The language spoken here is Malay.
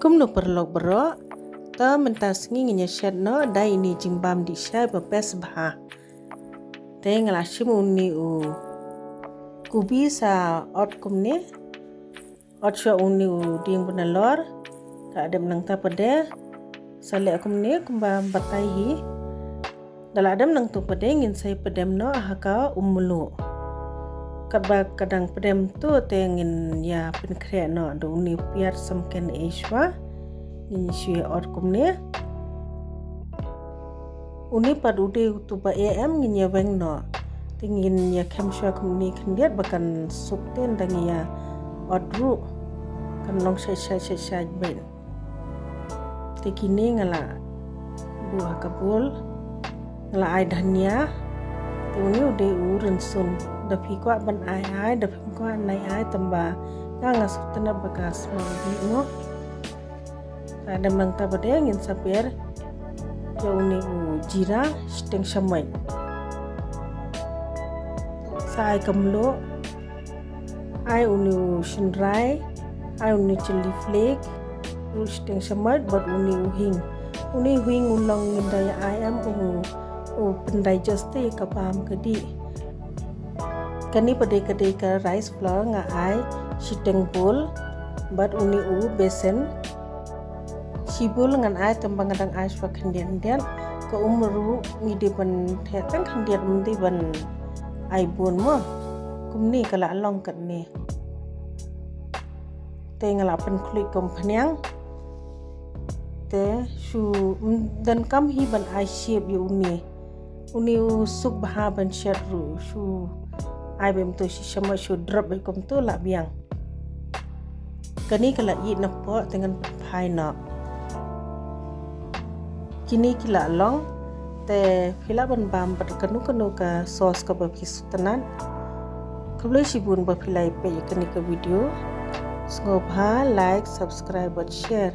Kum no perlok bro, ta mentas ngi shed no dai ini jimbam di syai bapes bah. Te ngalasim uni kubi sa ot kum ne, ot sya uni ding benalor, ta ada menang ta pede, sale kum ne kumba batai hi. Dala adam nang tu pede ngin sai pedem no ahaka umulu. Kadang pedem tu te ngin ya penkre no do uni piar samken eswa ni shui or kumne uni pad ude tu ba am ngin ya weng no tingin ya kem shwa kumni khendiat bakan sukten dang ya odru kan long sha ben te kini ngala buah kabul ngala ai dhania te uni ude urun sun dapi kwa ban ai dapi kwa nai ai tamba nga sutana bagas mangbi mo ada mang ta bade ngin saper yauni jira steng shamai sai kamlo ai uni shinrai ai uni chili flake steng shamai but uni uhing ulang ngindaya ai am pendai justi kapam kedi kani pada ka rice flour nga ai siteng bol but uni besen sibul ngan ai tembang ngadang ai swa khendian ke umru ngidi ban thetang khendian mundi ban ai bun mo kumni kala long kat ni te ngala pen klik kom phanyang te shu dan kam hi ban ai shape yu uni suk baha ban sharru shu ai bem tu si sama shu drop kom tu la biang kani kala i na po dengan phai na kini kila long te phila ban bam pat kanu ka sauce ka baki sutanan kable sibun ba philai pe kani ka video sngop ha like subscribe and share